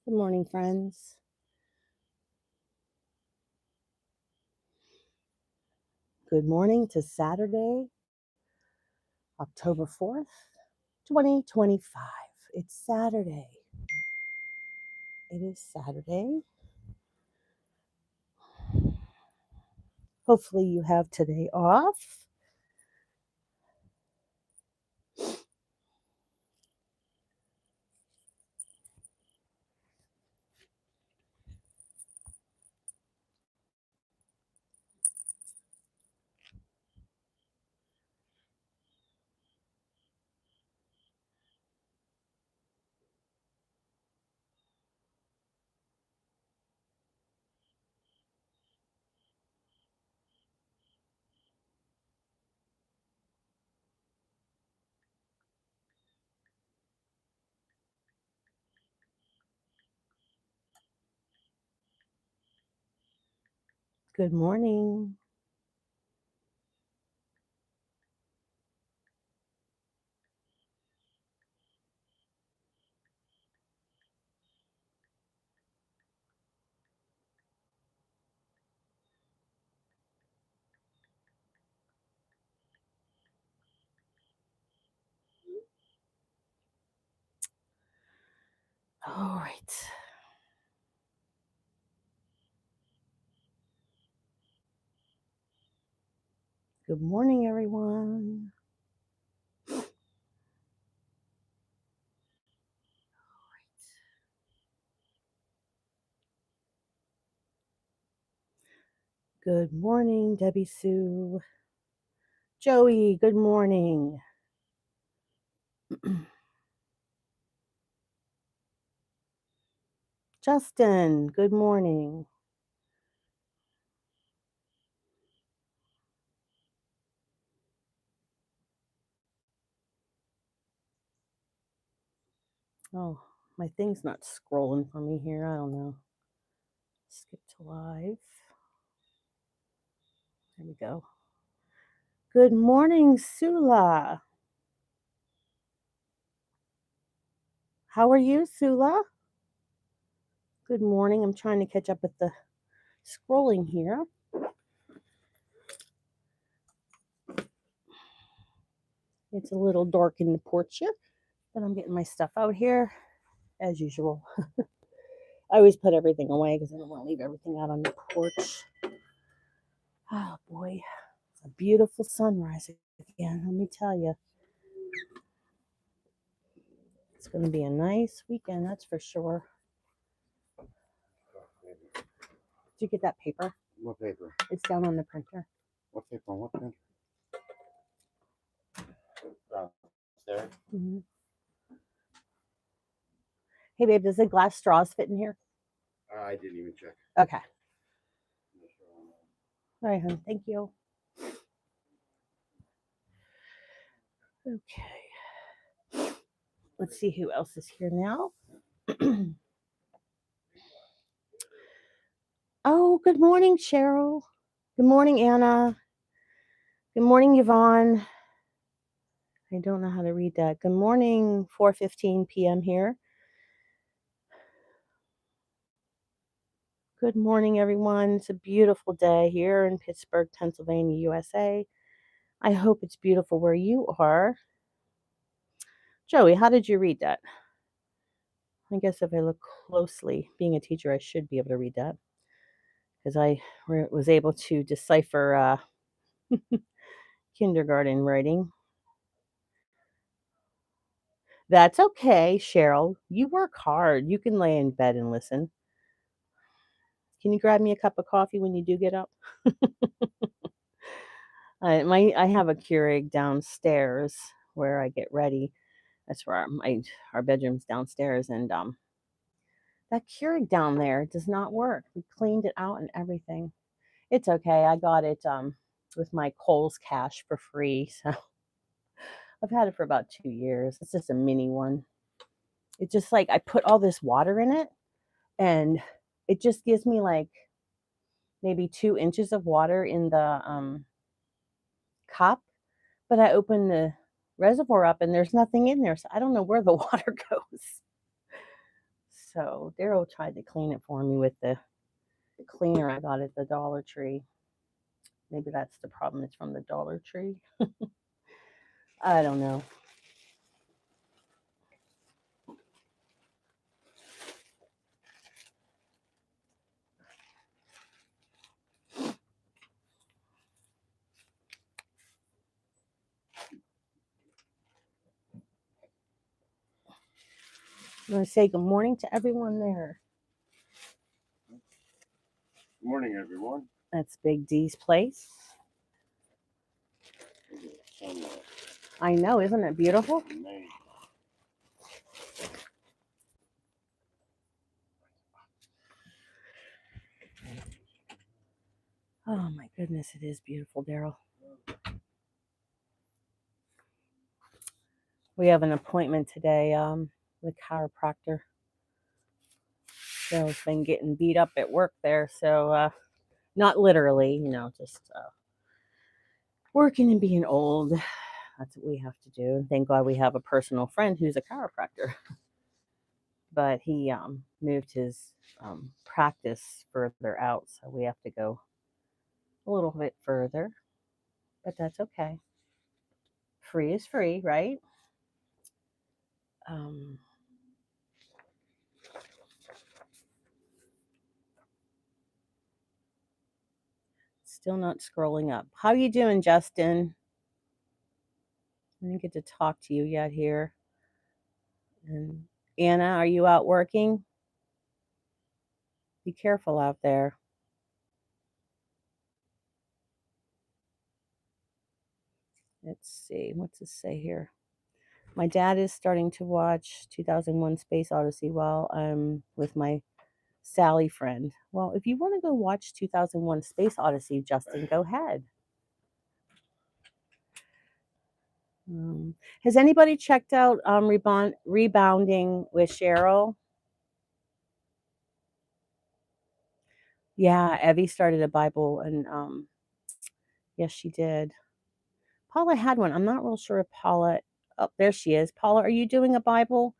Good morning, friends. Good morning to Saturday, October 4th, 2025. It's Saturday. It is Saturday. Hopefully, you have today off. Good morning. All right. Good morning, everyone. Good morning, Debbie Sue. Joey, good morning. Justin, good morning. Oh, my thing's not scrolling for me here. I don't know. Skip to live. There we go. Good morning, Sula. How are you, Sula? Good morning. I'm trying to catch up with the scrolling here. It's a little dark in the porch here, but I'm getting my stuff out here as usual. I always put everything away because I don't want to leave everything out on the porch. Oh boy, it's a beautiful sunrise again. Let me tell you, it's going to be a nice weekend, that's for sure. Did you get that paper? What paper? It's down on the printer. What paper on what printer? Downstairs? Mm-hmm. Hey, babe, does the glass straws fit in here? I didn't even check. Okay. All right, hon. Thank you. Okay. Let's see who else is here now. Oh, good morning, Cheryl. Good morning, Anna. Good morning, Yvonne. I don't know how to read that. Good morning, 4:15 p.m. here. Good morning, everyone. It's a beautiful day here in Pittsburgh, Pennsylvania, USA. I hope it's beautiful where you are. Joey, how did you read that? I guess if I look closely, being a teacher, I should be able to read that because I was able to decipher kindergarten writing. That's okay, Cheryl. You work hard. You can lay in bed and listen. Can you grab me a cup of coffee when you do get up? I have a Keurig downstairs where I get ready. That's where our bedroom's downstairs, and that Keurig down there does not work. We cleaned it out and everything. It's okay. I got it with my Kohl's cash for free, so I've had it for about 2 years. It's just a mini one. It's just like I put all this water in it, and it just gives me like maybe 2 inches of water in the cup, but I open the reservoir up and there's nothing in there, so I don't know where the water goes. So Daryl tried to clean it for me with the cleaner I got at the Dollar Tree. Maybe that's the problem. It's from the Dollar Tree. I don't know. I'm going to say good morning to everyone there. Good morning, everyone. That's Big D's place. Sunlight. I know, isn't it beautiful? Amazing. Oh my goodness, it is beautiful, Daryl. We have an appointment today with chiropractor. Daryl's been getting beat up at work there, so not literally, just working and being old. That's what we have to do. And thank God we have a personal friend who's a chiropractor. But he moved his practice further out, so we have to go a little bit further. But that's okay. Free is free, right? Still not scrolling up. How you doing, Justin? I didn't get to talk to you yet here. And Anna, are you out working? Be careful out there. Let's see. What's it say here? My dad is starting to watch 2001 Space Odyssey while I'm with my Sally friend. Well, if you want to go watch 2001 Space Odyssey, Justin, go ahead. Has anybody checked out Rebounding with Cheryl? Yeah, Evie started a Bible, and yes, she did. Paula had one. I'm not real sure if Paula. Oh, there she is. Paula, are you doing a Bible?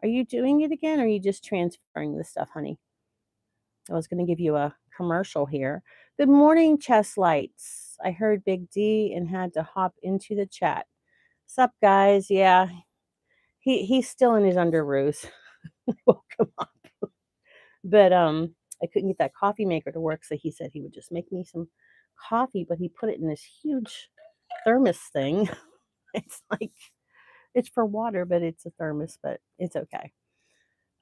Are you doing it again, or are you just transferring the stuff, honey? I was going to give you a commercial here. Good morning, Chess Lights. I heard Big D and had to hop into the chat. Sup, guys? Yeah, he's still in his underoos. Welcome up. But I couldn't get that coffee maker to work, so he said he would just make me some coffee, but he put it in this huge thermos thing. It's like it's for water, but it's a thermos, but it's okay.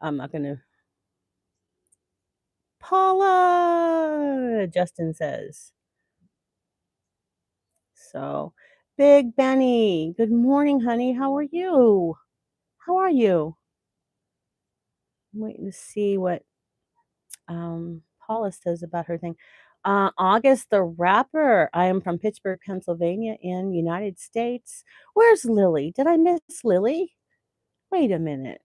I'm not gonna. Paula, Justin says. So, Big Benny, good morning, honey. How are you? How are you? I'm waiting to see what Paula says about her thing. August the rapper. I am from Pittsburgh, Pennsylvania, in United States. Where's Lily? Did I miss Lily? Wait a minute.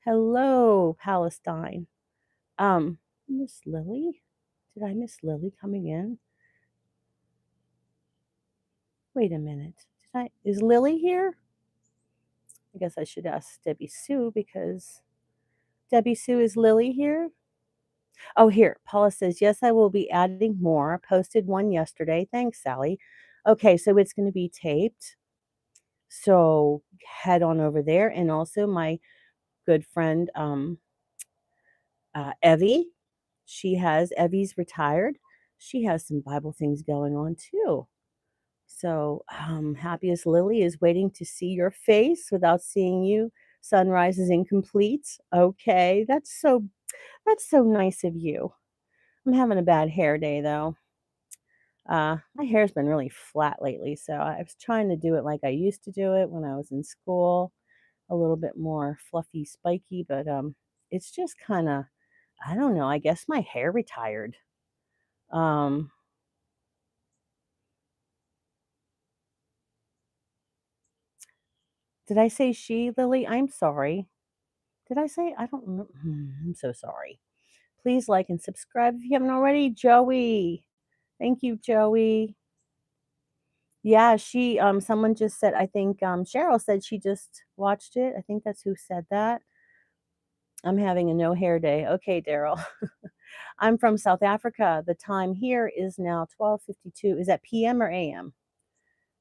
Hello, Palestine. Miss Lily? Did I miss Lily coming in? Wait a minute. Is Lily here? I guess I should ask Debbie Sue because Debbie Sue, is Lily here? Oh, here. Paula says, yes, I will be adding more. Posted one yesterday. Thanks, Sally. Okay, so it's going to be taped. So head on over there. And also my good friend Evie. Evie's retired. She has some Bible things going on too. So happiest Lily is waiting to see your face without seeing you. Sunrise is incomplete. Okay, that's so nice of you. I'm having a bad hair day though. My hair's been really flat lately, so I was trying to do it like I used to do it when I was in school, a little bit more fluffy, spiky, but it's just kind of, I don't know. I guess my hair retired. Um, did I say she, Lily? I'm sorry. Did I say? I don't remember. I'm so sorry. Please like and subscribe if you haven't already. Joey. Thank you, Joey. Yeah, someone just said, I think Cheryl said she just watched it. I think that's who said that. I'm having a no hair day. Okay, Daryl. I'm from South Africa. The time here is now 12:52. Is that PM or AM?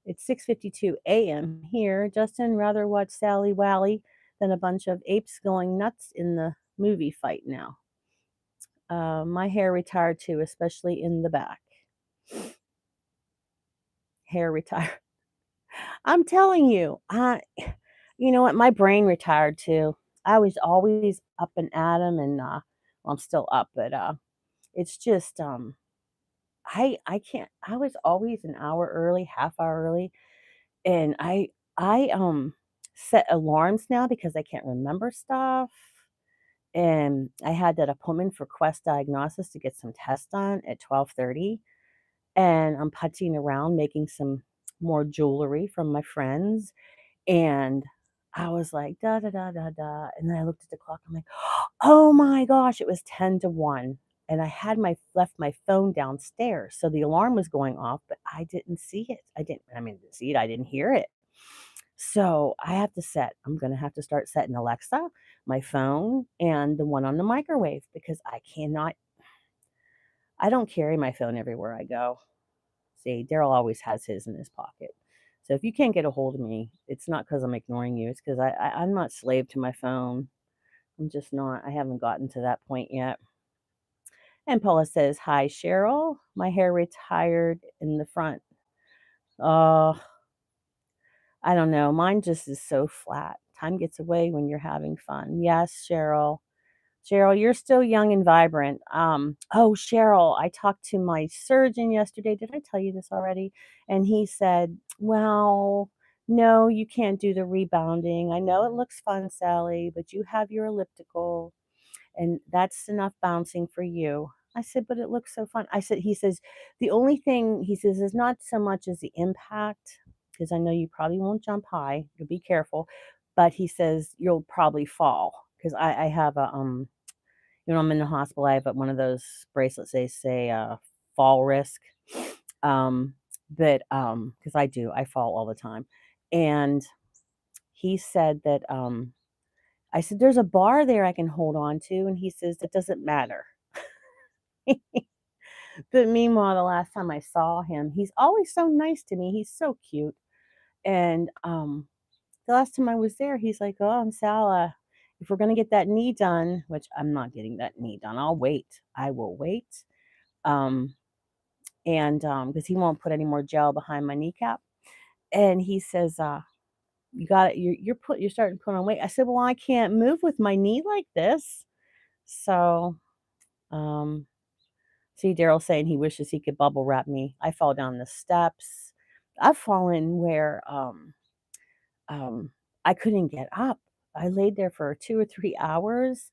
It's 6:52 AM here. Justin, rather watch Sally Wally than a bunch of apes going nuts in the movie fight now. My hair retired too, especially in the back. Hair retired. I'm telling you, you know what? My brain retired too. I was always up and at 'em, and well, I'm still up, but it's just I can't. I was always an hour early, half hour early, and I set alarms now because I can't remember stuff. And I had that appointment for Quest Diagnosis to get some tests done at 12:30, and I'm putzing around making some more jewelry from my friends, and I was like, "Da, da, da, da, da," and then I looked at the clock, I'm like, "Oh my gosh," it was 10 to 1, and I had my left my phone downstairs, so the alarm was going off, but I didn't see it. I didn't see it, I didn't hear it. So, I'm gonna have to start setting Alexa, my phone, and the one on the microwave because I don't carry my phone everywhere I go. See, Daryl always has his in his pocket. So if you can't get a hold of me, it's not because 'cause I'm ignoring you, it's 'cause I'm not slave to my phone. I'm just not. I haven't gotten to that point yet. And Paula says, "Hi, Cheryl. My hair retired in the front." Oh, I don't know. Mine just is so flat. Time gets away when you're having fun. Yes, Cheryl. Cheryl, you're still young and vibrant. Oh, Cheryl, I talked to my surgeon yesterday. Did I tell you this already? And he said, well, no, you can't do the rebounding. I know it looks fun, Sally, but you have your elliptical and that's enough bouncing for you. I said, but it looks so fun. He says, the only thing he says is not so much as the impact, because I know you probably won't jump high. You'll be careful. But he says you'll probably fall because I have I'm in the hospital, I have one of those bracelets, they say, fall risk. Um, because I fall all the time. And he said that, I said, "There's a bar there I can hold on to," and he says, "That doesn't matter." But meanwhile, the last time I saw him, he's always so nice to me, he's so cute, and, the last time I was there, he's like, "Oh, I'm Sal, if we're gonna get that knee done," which I'm not getting that knee done, I'll wait. I will wait. Um, because he won't put any more gel behind my kneecap, and he says, "You got it. You're starting to put on weight." I said, "Well, I can't move with my knee like this." So, um, see Daryl saying he wishes he could bubble wrap me. I fall down the steps. I've fallen where um, I couldn't get up. I laid there for 2 or 3 hours,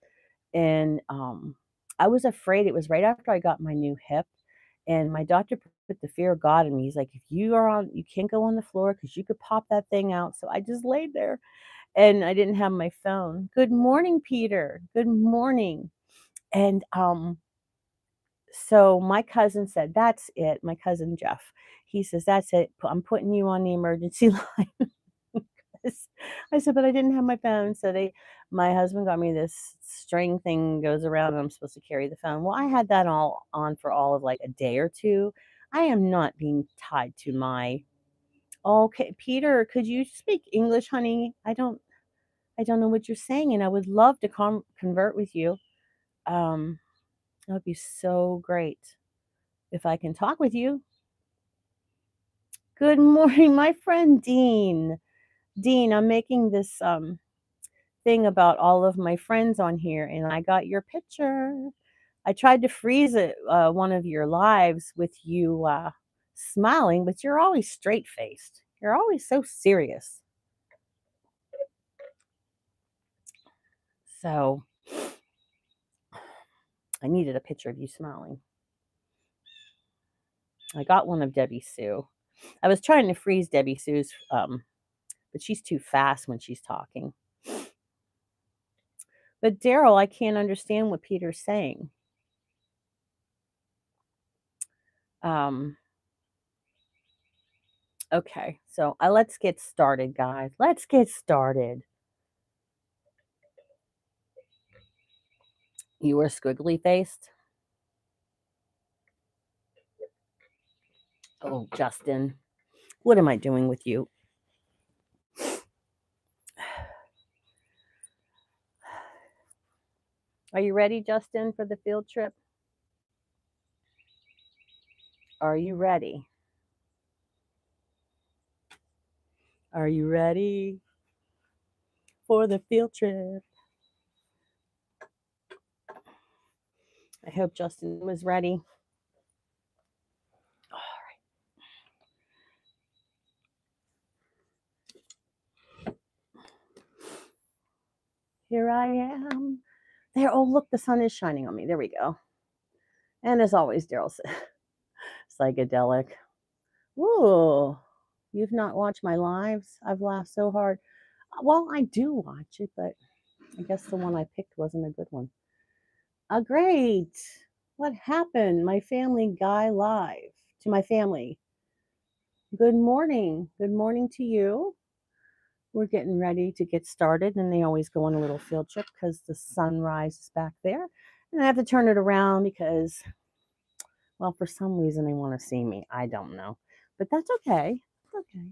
and, I was afraid. It was right after I got my new hip, and my doctor put the fear of God in me. He's like, "If you can't go on the floor because you could pop that thing out." So I just laid there, and I didn't have my phone. "Good morning, Peter. Good morning." And, so my cousin said, "That's it." My cousin Jeff, he says, "That's it. I'm putting you on the emergency line." 'Cause I said, "But I didn't have my phone." So my husband got me this string thing goes around and I'm supposed to carry the phone. Well, I had that all on for all of like a day or two. I am not being tied to my okay, Peter, could you speak English, honey? I don't know what you're saying, and I would love to convert with you. Um, that would be so great if I can talk with you. Good morning, my friend Dean. Dean, I'm making this thing about all of my friends on here, and I got your picture. I tried to freeze it, one of your lives with you smiling, but you're always straight faced. You're always so serious. So I needed a picture of you smiling. I got one of Debbie Sue. I was trying to freeze Debbie Sue's, but she's too fast when she's talking. But Daryl, I can't understand what Peter's saying. Um, okay, so let's get started, guys. Let's get started. You were squiggly faced. Oh, Justin, what am I doing with you? Are you ready, Justin, for the field trip? Are you ready? Are you ready for the field trip? I hope Justin was ready. All right. Here I am. There. Oh, look, the sun is shining on me. There we go. And as always, Daryl said, psychedelic. Ooh, you've not watched my lives? I've laughed so hard. Well, I do watch it, but I guess the one I picked wasn't a good one. Great. What happened? My family guy live to my family. Good morning. Good morning to you. We're getting ready to get started, and they always go on a little field trip because the sunrise is back there. And I have to turn it around because, well, for some reason they want to see me. I don't know. But that's okay. It's okay.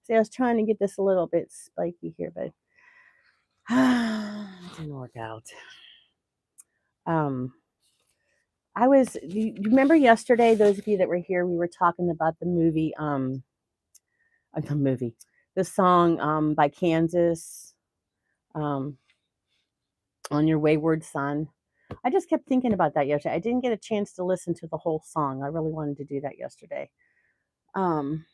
See, I was trying to get this a little bit spiky here, but it didn't work out. Um, you remember yesterday, those of you that were here, we were talking about the movie, the song by Kansas, um, On Your Wayward Son. I just kept thinking about that yesterday. I didn't get a chance to listen to the whole song. I really wanted to do that yesterday. Um,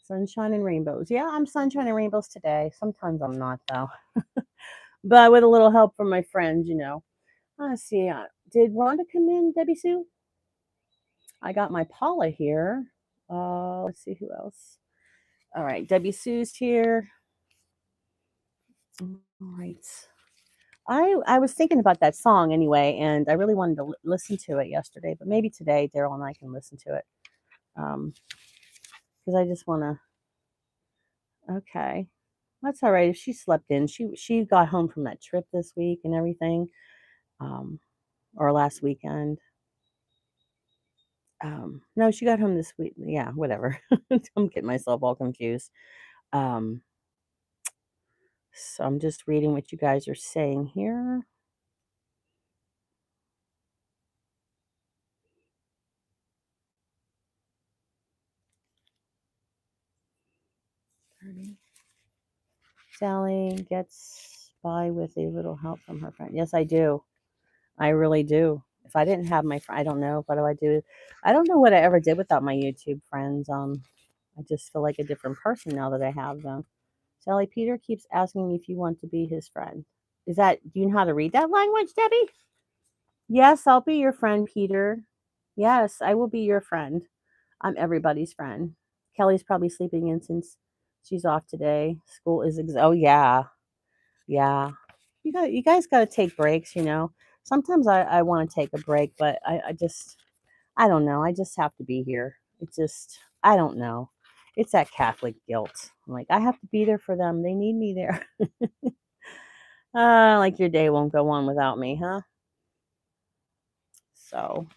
Sunshine and Rainbows. Yeah, I'm sunshine and rainbows today. Sometimes I'm not, though. But with a little help from my friends, you know. Let's see. Did Rhonda come in, Debbie Sue? I got my Paula here. Let's see who else. All right, Debbie Sue's here. All right. I was thinking about that song anyway, and I really wanted to listen to it yesterday, but maybe today Daryl and I can listen to it. Because I just want to. Okay, that's all right. If she slept in, she got home from that trip this week and everything, or last weekend. No, she got home this week. Yeah, whatever. I'm getting myself all confused. Um, so I'm just reading what you guys are saying here. Sally gets by with a little help from her friend. Yes, I do. I really do. If I didn't have my friend, I don't know. What do I do? I don't know what I ever did without my YouTube friends. I just feel like a different person now that I have them. Sally Peter keeps asking me if you want to be his friend. Do you know how to read that language, Debbie? Yes, I'll be your friend, Peter. Yes, I will be your friend. I'm everybody's friend. Kelly's probably sleeping in since she's off today. School is oh yeah. Yeah. You guys gotta take breaks, you know. Sometimes I want to take a break, but I don't know. I just have to be here. I don't know. It's that Catholic guilt. I'm like, I have to be there for them. They need me there. Like your day won't go on without me, huh? So,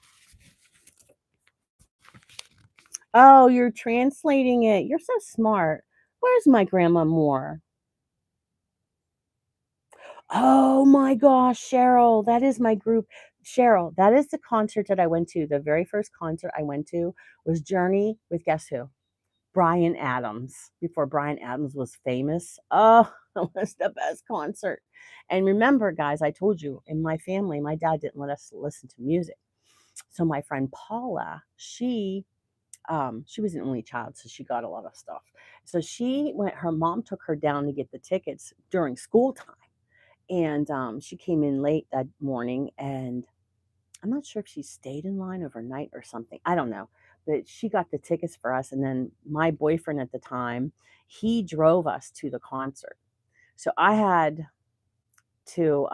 oh, you're translating it. You're so smart. Where's my grandma Moore? Oh my gosh, Cheryl, that is my group. Cheryl, that is the concert that I went to. The very first concert I went to was Journey with guess who? Brian Adams, before Brian Adams was famous. Oh, it was the best concert. And remember, guys, I told you in my family, my dad didn't let us listen to music. So my friend Paula, she was an only child, so she got a lot of stuff. So her mom took her down to get the tickets during school time. And she came in late that morning, and I'm not sure if she stayed in line overnight or something. I don't know. But she got the tickets for us. And then my boyfriend at the time, he drove us to the concert. So I had to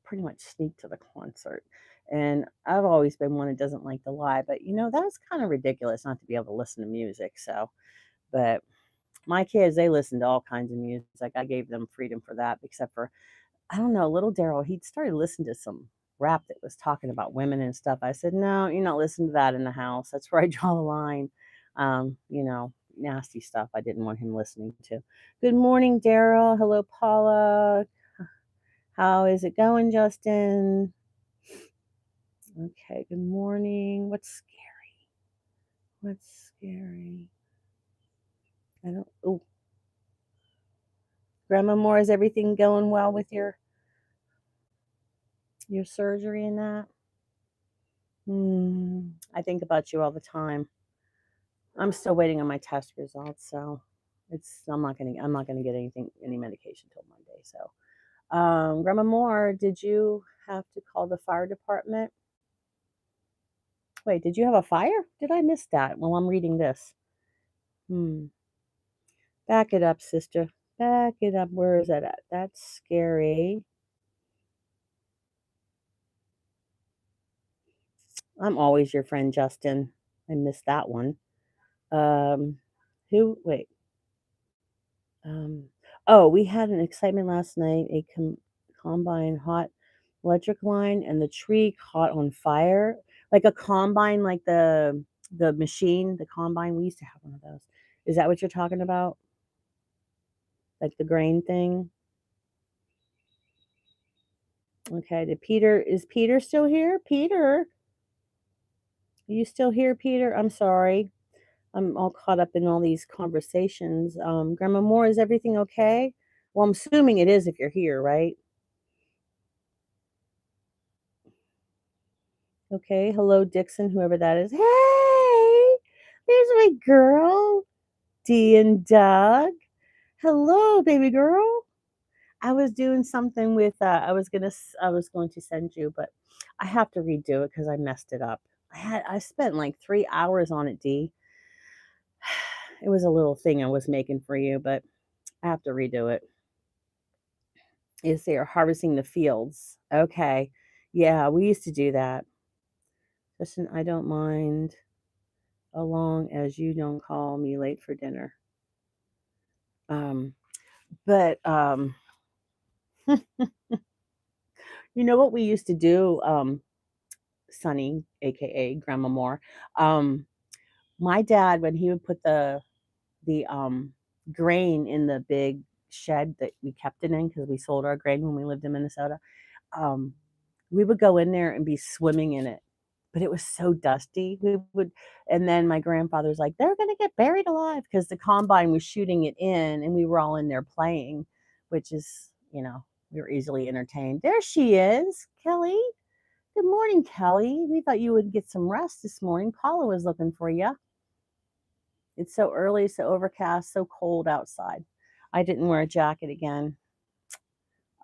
pretty much sneak to the concert. And I've always been one that doesn't like to lie. But, you know, that was kind of ridiculous not to be able to listen to music. So, but my kids, they listen to all kinds of music. I gave them freedom for that, except for I don't know, little Daryl, he started listening to some rap that was talking about women and stuff. I said, no, you're not listening to that in the house. That's where I draw the line. Nasty stuff I didn't want him listening to. Good morning, Daryl. Hello, Paula. How is it going, Justin? Okay, good morning. What's scary? What's scary? Oh, Grandma Moore, is everything going well with your surgery and that? I think about you all the time. I'm still waiting on my test results, so I'm not gonna get any medication till Monday. So, Grandma Moore, did you have to call the fire department? Wait, did you have a fire? Did I miss that while I'm reading this? Back it up, sister. Back it up. Where is that at? That's scary. I'm always your friend, Justin. I missed that one. Wait. We had an excitement last night. A combine hot electric line and the tree caught on fire. Like a combine, like the machine, the combine. We used to have one of those. Is that what you're talking about? Like the grain thing? Okay, is Peter still here? Peter? Are you still here, Peter? I'm sorry. I'm all caught up in all these conversations. Grandma Moore, is everything okay? Well, I'm assuming it is if you're here, right? Okay, hello, Dixon, whoever that is. Hey, there's my girl, Dee and Doug. Hello, baby girl. I was doing something with. I was going to send you, but I have to redo it because I messed it up. I spent like 3 hours on it, Dee. It was a little thing I was making for you, but I have to redo it. Is they are harvesting the fields. Okay, yeah, we used to do that. Listen, I don't mind. As long as you don't call me late for dinner. But you know what we used to do, Sonny, aka Grandma Moore. My dad, when he would put the grain in the big shed that we kept it in because we sold our grain when we lived in Minnesota, we would go in there and be swimming in it. But it was so dusty. And then my grandfather's like, they're going to get buried alive because the combine was shooting it in and we were all in there playing, which is, we were easily entertained. There she is, Kelly. Good morning, Kelly. We thought you would get some rest this morning. Paula was looking for you. It's so early, so overcast, so cold outside. I didn't wear a jacket again.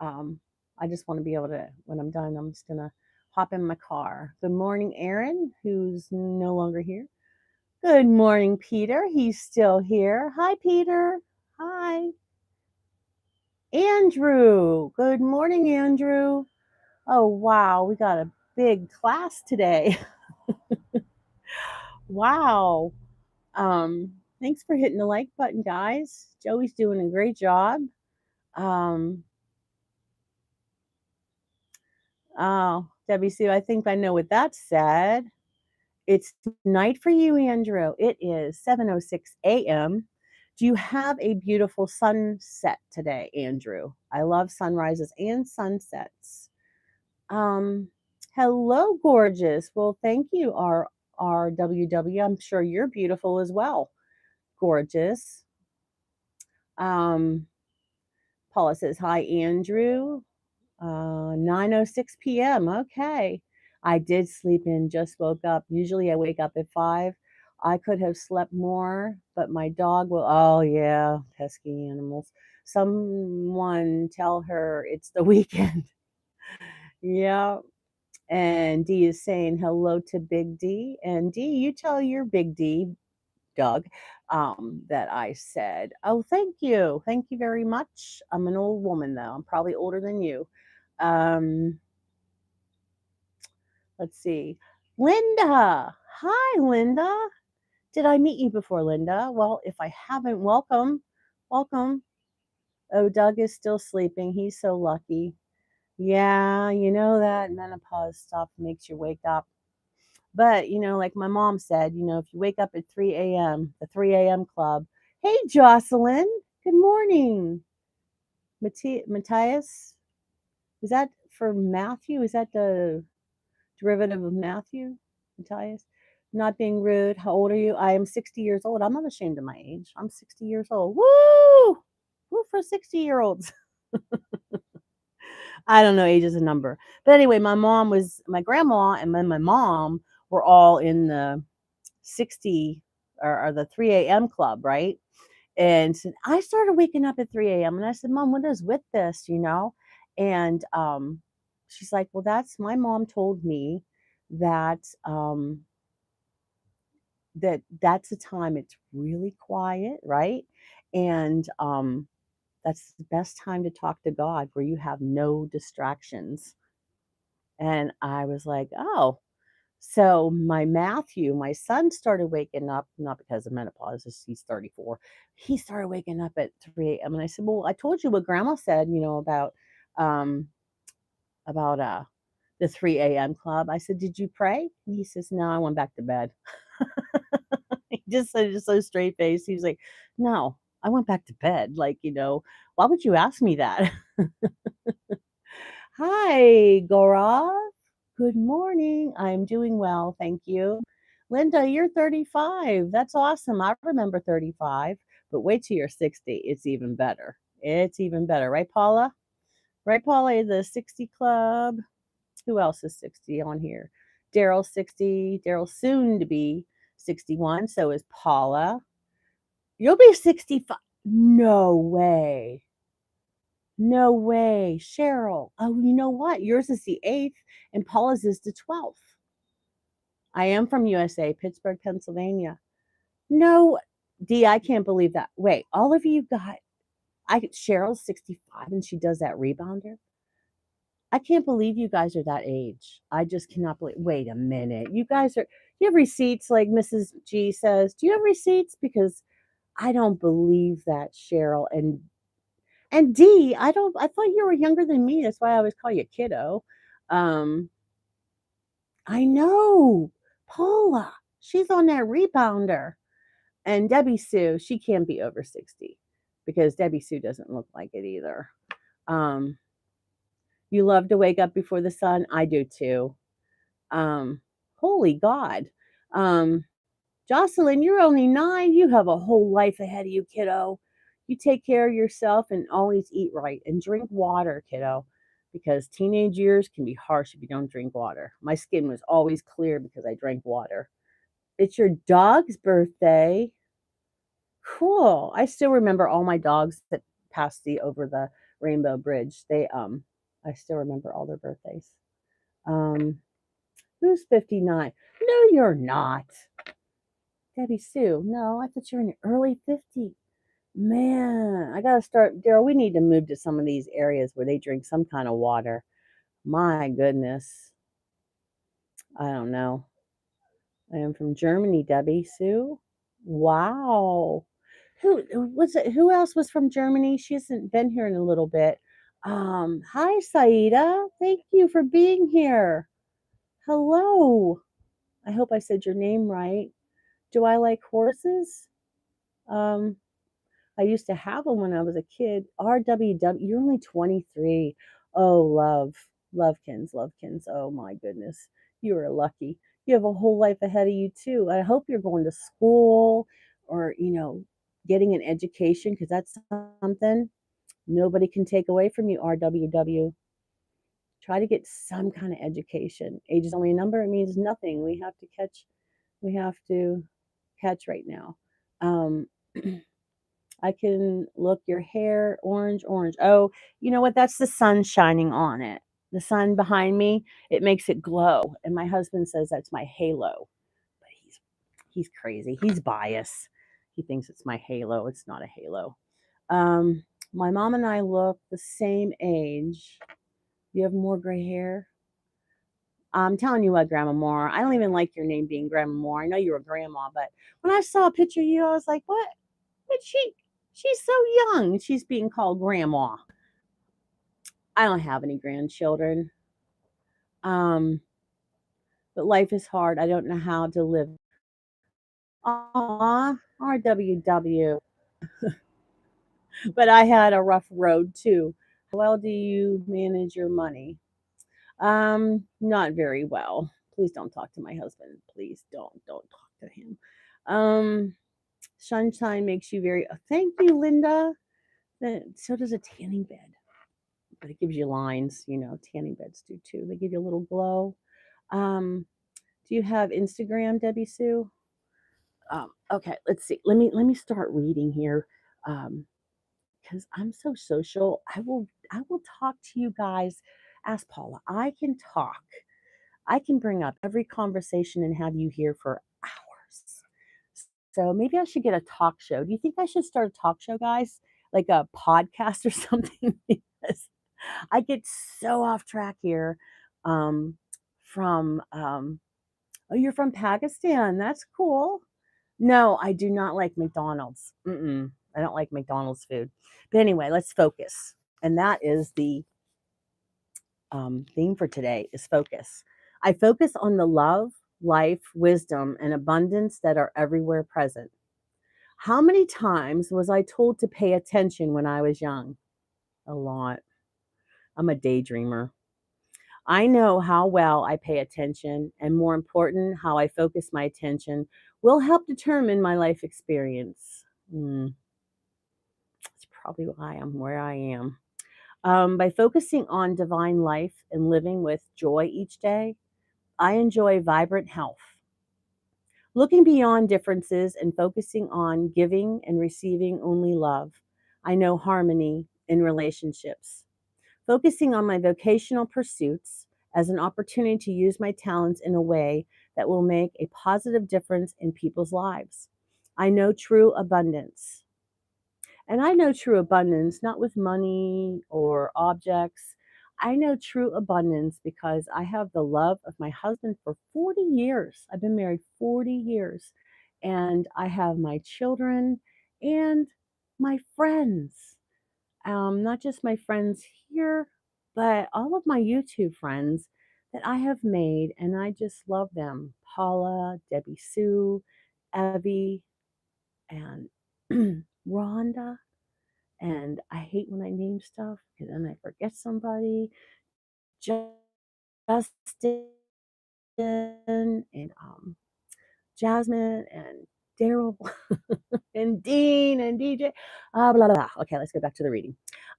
I just want to be able to, when I'm done, I'm just going to hop in my car. Good morning, Aaron, who's no longer here. Good morning, Peter. He's still here. Hi, Peter. Hi. Andrew. Good morning, Andrew. Oh, wow. We got a big class today. Wow. Thanks for hitting the like button, guys. Joey's doing a great job. Oh, Debbie Sue, I think I know what that said. It's night for you, Andrew. It is 7:06 a.m. Do you have a beautiful sunset today, Andrew? I love sunrises and sunsets. Hello, gorgeous. Well, thank you, RWW. I'm sure you're beautiful as well. Gorgeous. Paula says, hi, Andrew. 9:06 p.m. Okay. I did sleep in, just woke up. Usually I wake up at 5. I could have slept more, but my dog will, oh yeah, pesky animals. Someone tell her it's the weekend. Yeah. And D is saying hello to Big D. And D, you tell your Big D, Doug, that I said, oh, thank you. Thank you very much. I'm an old woman, though. I'm probably older than you. Let's see. Linda. Hi, Linda. Did I meet you before, Linda? Well, if I haven't, welcome. Welcome. Oh, Doug is still sleeping. He's so lucky. Yeah, you know that menopause stuff makes you wake up. But, like my mom said, if you wake up at 3 a.m., the 3 a.m. club. Hey, Jocelyn. Good morning. Matthias, is that for Matthew? Is that the derivative of Matthew? Matthias? Not being rude. How old are you? I am 60 years old. I'm not ashamed of my age. I'm 60 years old. Woo! Woo for 60-year-olds. I don't know, age is a number. But anyway, my grandma and then my mom were all in the 60 or the 3 a.m. club, right? And so I started waking up at 3 a.m. and I said, Mom, what is with this, And she's like, well, that's my mom told me that that's the time it's really quiet, right? And that's the best time to talk to God where you have no distractions. And I was like, oh. So my son started waking up, not because of menopause, he's 34. He started waking up at 3 a.m. And I said, well, I told you what grandma said, um, about the 3 a.m. club. I said, did you pray? And he says, no, I went back to bed. He just said, just so straight face. He was like, no, I went back to bed. Like, why would you ask me that? Hi, Gaurav. Good morning. I'm doing well, thank you. Linda, you're 35. That's awesome. I remember 35, but wait till you're 60. It's even better. It's even better, right, Paula? Right, Paula, the 60 club. Who else is 60 on here? Daryl's 60. Daryl soon to be 61. So is Paula. You'll be 65. No way. No way. Cheryl. Oh, you know what? Yours is the 8th and Paula's is the 12th. I am from USA, Pittsburgh, Pennsylvania. No, Dee, I can't believe that. Wait, all of you got Cheryl's 65 and she does that rebounder. I can't believe you guys are that age. I just cannot believe. Wait a minute. You have receipts like Mrs. G says. Do you have receipts? Because I don't believe that, Cheryl. And D, I thought you were younger than me. That's why I always call you kiddo. Um, I know. Paula, she's on that rebounder. And Debbie Sue, she can't be over 60 because Debbie Sue doesn't look like it either. Um, you love to wake up before the sun. I do too. Holy God. Um, Jocelyn, you're only 9. You have a whole life ahead of you, kiddo. You take care of yourself and always eat right and drink water, kiddo, because teenage years can be harsh if you don't drink water. My skin was always clear because I drank water. It's your dog's birthday. Cool. I still remember all my dogs that passed over the Rainbow Bridge. I still remember all their birthdays. Um, who's 59? No, you're not. Debbie Sue. No, I thought you were in your early 50s. Man, I gotta start, Daryl. We need to move to some of these areas where they drink some kind of water. My goodness. I don't know. I am from Germany, Debbie Sue. Wow. Who else was from Germany? She hasn't been here in a little bit. Hi Saida. Thank you for being here. Hello. I hope I said your name right. Do I like horses? Um, I used to have them when I was a kid. RWW, you're only 23. Oh, Lovekins, Lovekins. Oh my goodness. You are lucky. You have a whole life ahead of you too. I hope you're going to school or, getting an education because that's something nobody can take away from you, RWW. Try to get some kind of education. Age is only a number. It means nothing. We have to catch right now. Um, I can look your hair orange, orange. Oh, you know what? That's the sun shining on it. The sun behind me, it makes it glow. And my husband says that's my halo. But he's crazy. He's biased. He thinks it's my halo. It's not a halo. Um, my mom and I look the same age. You have more gray hair. I'm telling you what, Grandma Moore, I don't even like your name being Grandma Moore. I know you're a grandma, but when I saw a picture of you, I was like, what? But she's so young. She's being called grandma. I don't have any grandchildren. Um, but life is hard. I don't know how to live. Aw, RWW. But I had a rough road too. How well do you manage your money? Not very well. Please don't talk to my husband. Please don't talk to him. Um, sunshine makes you very. Thank you, Linda. So does a tanning bed, but it gives you lines. Tanning beds do too. They give you a little glow. Um, do you have Instagram, Debbie Sue? Okay, let's see. Let me start reading here. Um, because I'm so social. I will talk to you guys. Ask Paula. I can talk. I can bring up every conversation and have you here for hours. So maybe I should get a talk show. Do you think I should start a talk show, guys? Like a podcast or something? Because I get so off track here. Um, from Oh, you're from Pakistan. That's cool. No, I do not like McDonald's. Mm-mm. I don't like McDonald's food. But anyway, let's focus. And that is the theme for today is focus. I focus on the love, life, wisdom, and abundance that are everywhere present. How many times was I told to pay attention when I was young? A lot. I'm a daydreamer. I know how well I pay attention, and more important, how I focus my attention will help determine my life experience. That's probably why I'm where I am. By focusing on divine life and living with joy each day, I enjoy vibrant health. Looking beyond differences and focusing on giving and receiving only love, I know harmony in relationships. Focusing on my vocational pursuits as an opportunity to use my talents in a way that will make a positive difference in people's lives. I know true abundance. And I know true abundance not with money or objects. I know true abundance because I have the love of my husband for 40 years. I've been married 40 years. And I have my children and my friends. Not just my friends here, but all of my YouTube friends that I have made. And I just love them. Paula, Debbie Sue, Evie, and Rhonda. And I hate when I name stuff because then I forget somebody. Justin and Jasmine and Daryl and Dean and DJ. Blah, blah, blah. Okay, let's go back to the reading.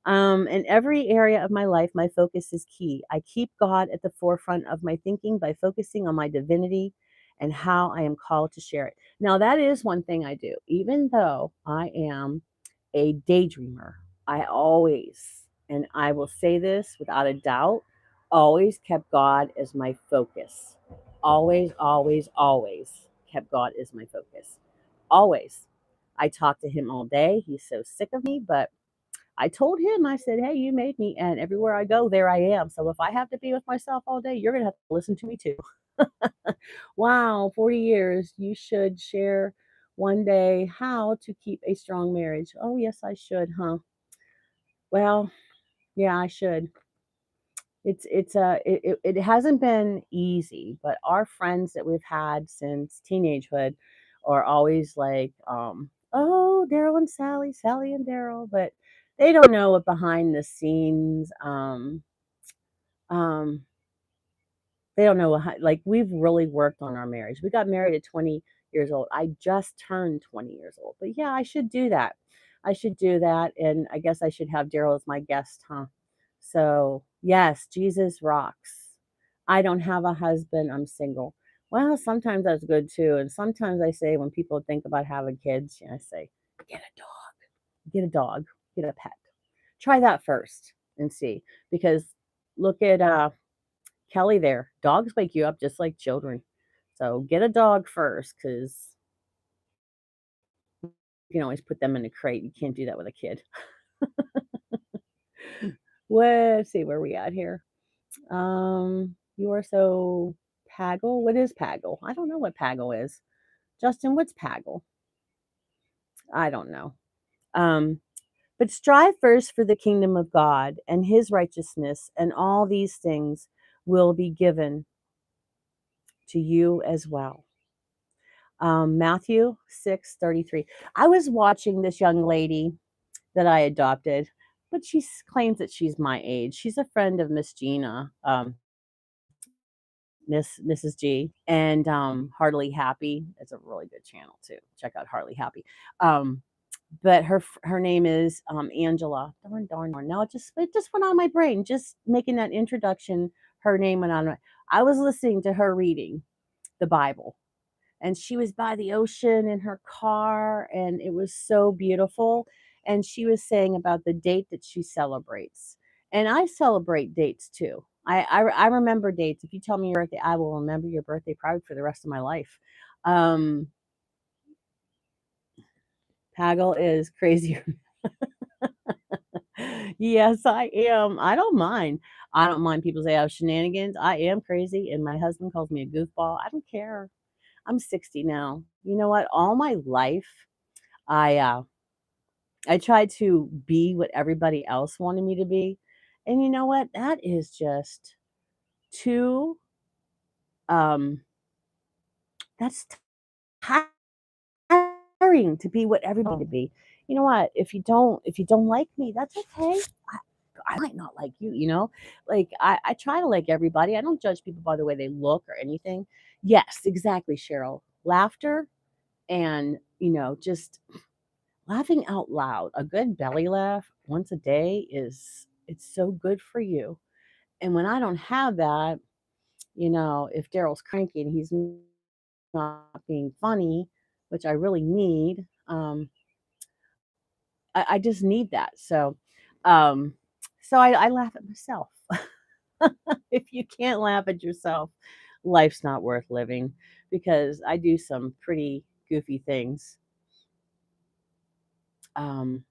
In every area of my life, my focus is key. I keep God at the forefront of my thinking by focusing on my divinity and how I am called to share it. Now, that is one thing I do. Even though I am a daydreamer, I always, and I will say this without a doubt, always kept God as my focus. Always, always, always kept God as my focus. Always. I talk to him all day. He's so sick of me, but I told him, I said, hey, you made me, and everywhere I go, there I am. So if I have to be with myself all day, you're going to have to listen to me too. Wow, 40 years. You should share one day how to keep a strong marriage. Oh, yes, I should, huh? Well, yeah, I should. It hasn't been easy, but our friends that we've had since teenagehood are always like, oh, Daryl and Sally, Sally and Daryl, but they don't know what behind the scenes. Um, they don't know like we've really worked on our marriage. We got married at 20 years old. I just turned 20 years old, but yeah, I should do that. I should do that, and I guess I should have Daryl as my guest, huh? So, yes, Jesus rocks. I don't have a husband, I'm single. Well, sometimes that's good too. And sometimes I say when people think about having kids, I say, get a dog, get a dog, get a pet. Try that first and see. Because look at Kelly there. Dogs wake you up just like children. So get a dog first because you can always put them in a crate. You can't do that with a kid. Let's see where we at here. You are so Paggle. What is Paggle? I don't know what Paggle is. Justin, what's Paggle? I don't know. Um, But strive first for the kingdom of God and his righteousness, and all these things will be given to you as well. Matthew 6:33. I was watching this young lady that I adopted, but she claims that she's my age. She's a friend of Miss Gina, Mrs. G, and Heartily Happy. It's a really good channel too. Check out Heartily Happy. Um, but her name is Angela. Darn. Now it just went on my brain. Just making that introduction, her name went on. I was listening to her reading the Bible, and she was by the ocean in her car, and it was so beautiful. And she was saying about the date that she celebrates, and I celebrate dates too. I remember dates. If you tell me your birthday, I will remember your birthday probably for the rest of my life. um Pagel is crazy. Yes, I am. I don't mind people say I have shenanigans. I am crazy, and my husband calls me a goofball. I don't care. I'm 60 now. You know what? All my life, I uh, I tried to be what everybody else wanted me to be, and you know what? That is just too. Um, that's tiring to be what everybody to be. You know what? If you don't like me, that's okay. I might not like you, you know? Like I try to like everybody. I don't judge people by the way they look or anything. Yes, exactly, Cheryl. Laughter and, just laughing out loud. A good belly laugh once a day it's so good for you. And when I don't have that, if Daryl's cranky and he's not being funny, which I really need, I just need that. Um, so I laugh at myself. If you can't laugh at yourself, life's not worth living because I do some pretty goofy things. Um,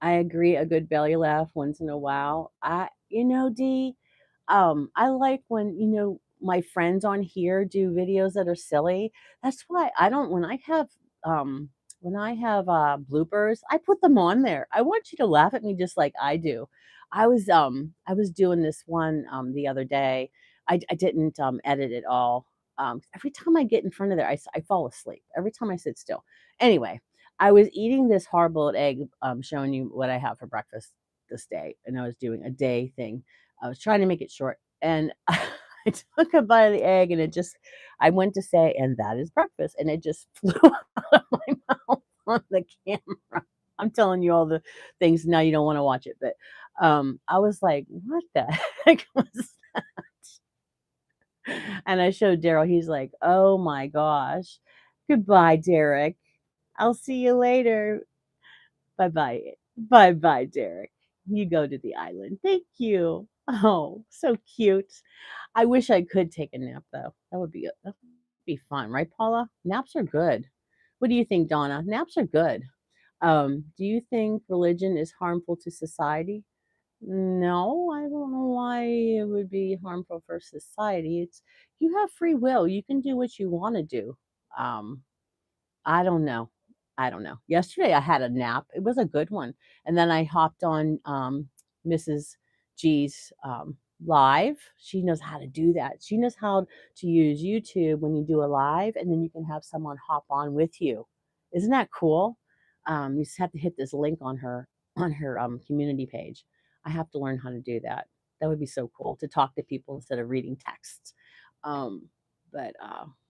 I agree, a good belly laugh once in a while. Dee, I like when, my friends on here do videos that are silly. That's why I don't um when I have bloopers, I put them on there. I want you to laugh at me just like I do. I was doing this one the other day. I didn't edit it all. Every time I get in front of there, I fall asleep. Every time I sit still. Anyway, I was eating this hard-boiled egg, showing you what I have for breakfast this day, and I was doing a day thing. I was trying to make it short, and I took a bite of the egg, and I went to say, and that is breakfast, and it just flew out of my mouth on the camera. I'm telling you all the things now you don't want to watch it, but I was like, what the heck was that? And I showed Daryl. He's like, oh my gosh. Goodbye, Derek. I'll see you later. Bye bye. Bye bye, Derek. You go to the island. Thank you. Oh, so cute. I wish I could take a nap though. That would be fun, right, Paula? Naps are good. What do you think, Donna? Naps are good. Do you think religion is harmful to society? No, I don't know why it would be harmful for society. You have free will. You can do what you want to do. Um, I don't know. I don't know. Yesterday I had a nap. It was a good one. And then I hopped on Mrs. G's live. She knows how to do that. She knows how to use YouTube when you do a live, and then you can have someone hop on with you. Isn't that cool? You just have to hit this link on her community page. I have to learn how to do that. That would be so cool to talk to people instead of reading texts. But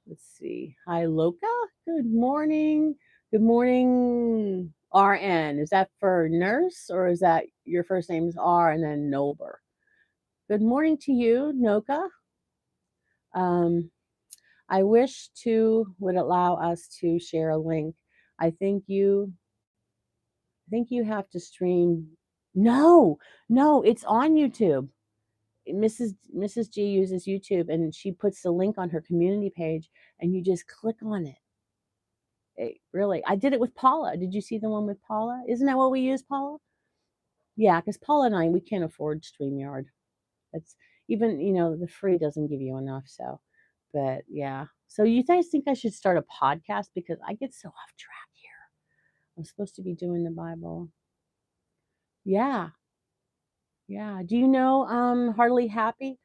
let's see. Hi, Loka. Good morning. Good morning, RN. Is that for nurse or is that your first name is R and then Nober? Good morning to you, Noka. Um, I wish to would allow us to share a link. I think you I think you have to stream. No, no, it's on YouTube. Mrs. G uses YouTube and she puts the link on her community page and you just click on it. Really, I did it with Paula. Did you see the one with Paula? Isn't that what we use, Paula? Yeah, because Paula and I, we can't afford StreamYard. It's even, the free doesn't give you enough. So, but yeah. So you guys think I should start a podcast because I get so off track here. I'm supposed to be doing the Bible. Yeah. Yeah. Do you know Hardly Happy?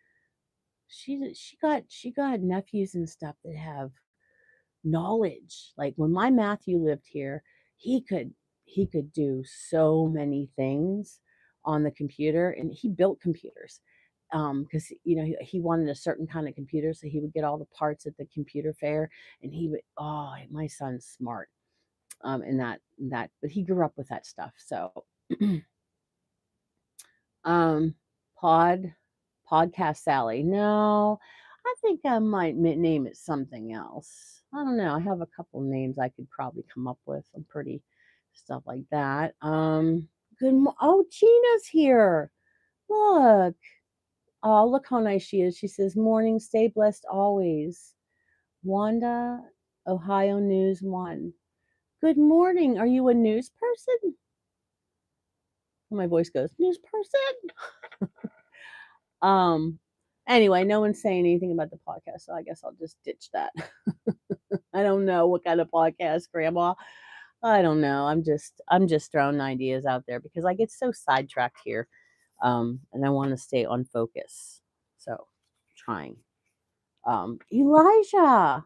She got nephews and stuff that have knowledge. Like when my Matthew lived here, he could he could do so many things on the computer, and he built computers. Because he wanted a certain kind of computer, so he would get all the parts at the computer fair, and he would. Oh, my son's smart. But he grew up with that stuff. So, um, pod podcast Sally. No, I think I might name it something else. I don't know. I have a couple names I could probably come up with. Some pretty stuff like that. Oh, Gina's here. Look. Oh, look how nice she is. She says, "Morning, stay blessed always." Wanda, Ohio News 1. Good morning. Are you a news person? My voice goes, news person. Um, anyway, no one's saying anything about the podcast, so I guess I'll just ditch that. I don't know what kind of podcast, Grandma. I don't know. I'm just throwing ideas out there because I get so sidetracked here. And I want to stay on focus. So trying. Elijah,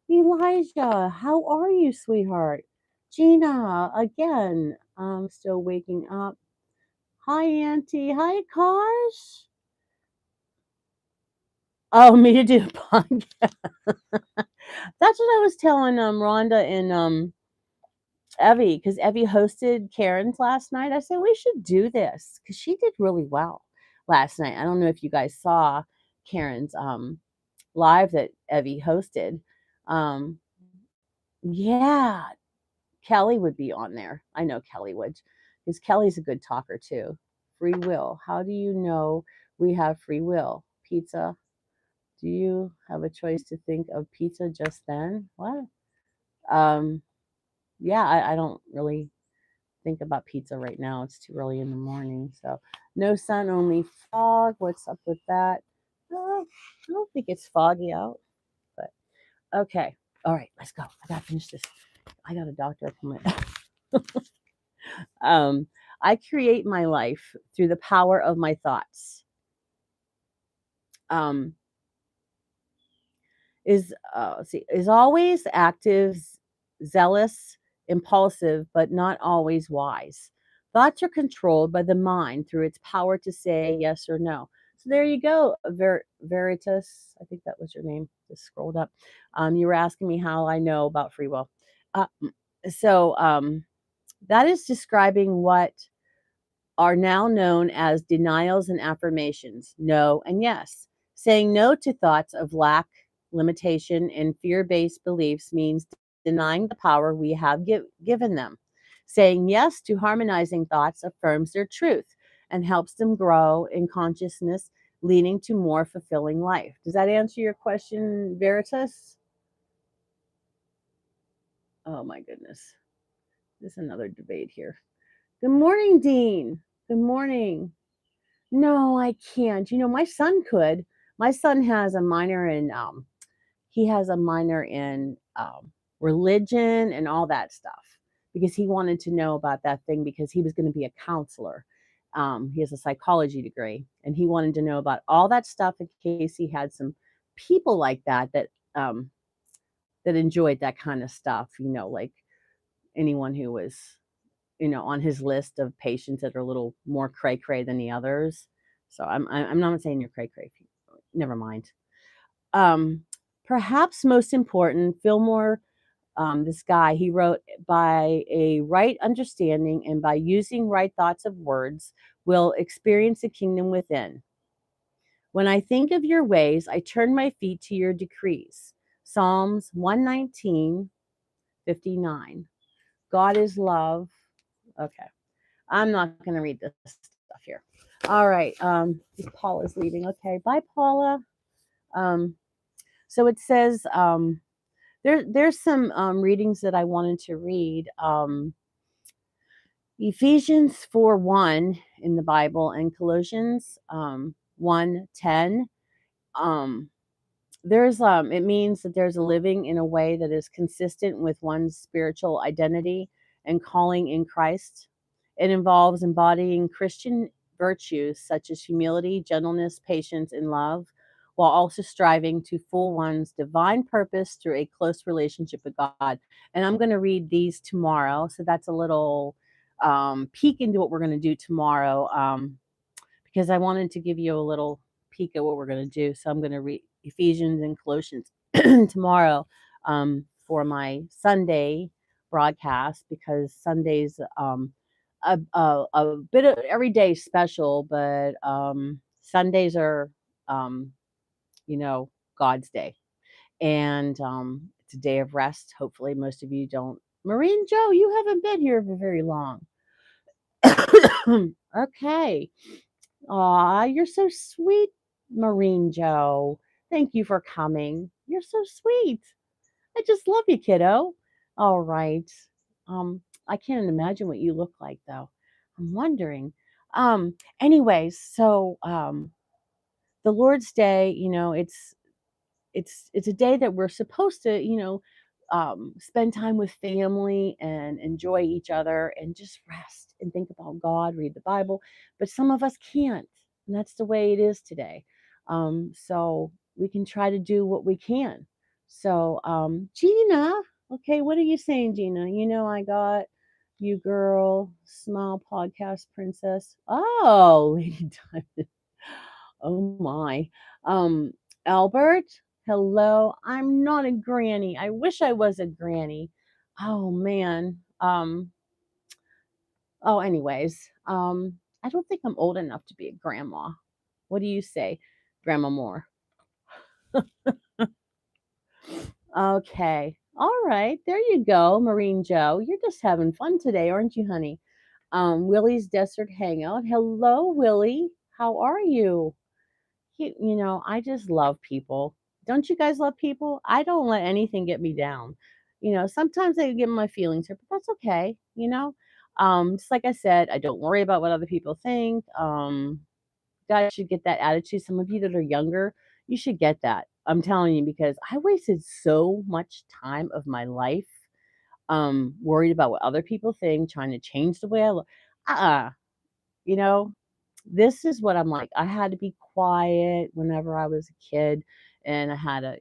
how are you, sweetheart? Gina, again, I'm still waking up. Hi, Auntie. Hi, Kosh. Oh, me to do a podcast. That's what I was telling Rhonda and Evie, because Evie hosted Karen's last night. I said we should do this because she did really well last night. I don't know if you guys saw Karen's live that Evie hosted. Um, yeah, Kelly would be on there. I know Kelly would, because Kelly's a good talker too. Free will. How do you know we have free will? Pizza. Do you have a choice to think of pizza just then? What? Um, yeah, I don't really think about pizza right now. It's too early in the morning. So, no sun, only fog. What's up with that? I don't think it's foggy out, but okay. All right, let's go. I gotta finish this. I got a doctor appointment. um, I create my life through the power of my thoughts. Um, is always active, zealous, impulsive, but not always wise. Thoughts are controlled by the mind through its power to say yes or no. So there you go, Veritas. I think that was your name. Just scrolled up. You were asking me how I know about free will. Uh, so that is describing what are now known as denials and affirmations, no and yes. Saying no to thoughts of lack, limitation, and fear based beliefs means denying the power we have given them. Saying yes to harmonizing thoughts affirms their truth and helps them grow in consciousness, leading to more fulfilling life. Does that answer your question, Veritas? Oh my goodness. There's another debate here. Good morning, Dean. Good morning. No, I can't. My son could. My son has a minor in he has a minor in religion and all that stuff because he wanted to know about that thing because he was going to be a counselor. He has a psychology degree and he wanted to know about all that stuff in case he had some people like that that enjoyed that kind of stuff, like anyone who was on his list of patients that are a little more cray cray than the others. So I'm not saying you're cray cray. Never mind. Um, Perhaps most important, Fillmore, this guy, he wrote, by a right understanding and by using right thoughts of words, will experience the kingdom within. When I think of your ways, I turn my feet to your decrees. Psalms 119:59. God is love. Okay. I'm not going to read this stuff here. All right. Paula's leaving. Okay. Bye, Paula. Um, so it says there's some readings that I wanted to read. Ephesians 4:1 in the Bible and Colossians 1:10. Um, it means that there's a living in a way that is consistent with one's spiritual identity and calling in Christ. It involves embodying Christian virtues such as humility, gentleness, patience, and love, while also striving to full one's divine purpose through a close relationship with God. And I'm going to read these tomorrow. So that's a little peek into what we're going to do tomorrow, because I wanted to give you a little peek at what we're going to do. So I'm going to read Ephesians and Colossians tomorrow for my Sunday broadcast, because Sunday's a bit of every day special, but Sundays are, um, you know, God's day. And it's a day of rest. Hopefully, most of you don't. Maureen Joe, you haven't been here for very long. Okay. Aw, you're so sweet, Maureen Joe. Thank you for coming. You're so sweet. I just love you, kiddo. All right. I can't imagine what you look like though. I'm wondering. Anyways, so the Lord's Day, it's a day that we're supposed to, spend time with family and enjoy each other and just rest and think about God, read the Bible. But some of us can't, and that's the way it is today. So we can try to do what we can. So, Gina, okay, what are you saying, Gina? I got you, girl, smile podcast princess. Oh, Lady Diamond. Oh my. Um, Albert, hello. I'm not a granny. I wish I was a granny. Oh man. Anyways, I don't think I'm old enough to be a grandma. What do you say, Grandma Moore? Okay. All right. There you go, Marine Joe. You're just having fun today, aren't you, honey? Willie's Desert Hangout. Hello, Willie. How are you? I just love people. Don't you guys love people? I don't let anything get me down. Sometimes I get my feelings hurt, but that's okay. Just like I said, I don't worry about what other people think. Guys should get that attitude. Some of you that are younger, you should get that. I'm telling you, because I wasted so much time of my life worried about what other people think, trying to change the way I look. Uh-uh. You know, this is what I'm like. I had to be quiet whenever I was a kid, and I had to,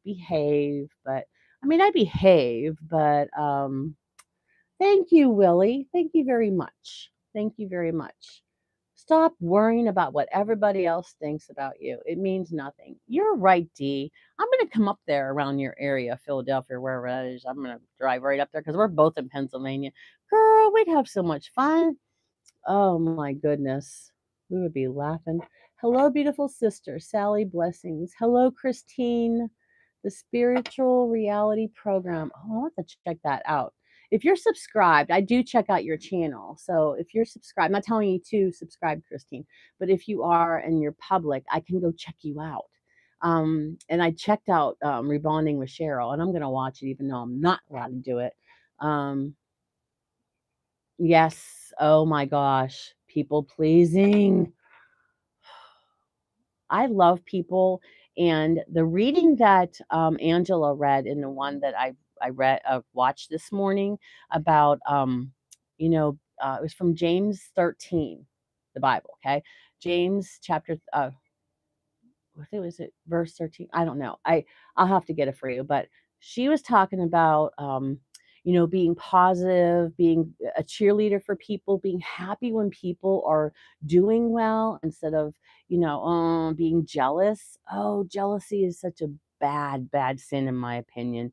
behave. But I mean, I behave, but thank you, Willie. Thank you very much. Thank you very much. Stop worrying about what everybody else thinks about you. It means nothing. You're right, Dee. I'm going to come up there around your area, Philadelphia, wherever it is. I'm going to drive right up there because we're both in Pennsylvania. Girl, we'd have so much fun. Oh my goodness. We would be laughing. Hello, beautiful sister, Sally Blessings. Hello, Christine, the spiritual reality program. Oh, I'll have to check that out. If you're subscribed, I do check out your channel. So if you're subscribed, I'm not telling you to subscribe, Christine, but if you are and you're public, I can go check you out. And I checked out Rebonding with Cheryl, and I'm going to watch it even though I'm not allowed to do it. Yes. Oh my gosh. People pleasing. I love people. And the reading that Angela read, in the one that I read watched this morning about it was from James 13, the Bible. Okay, James chapter I think was it verse 13. I don't know. I'll have to get it for you. But she was talking about being positive, being a cheerleader for people, being happy when people are doing well instead of being jealous. Oh, jealousy is such a bad sin in my opinion.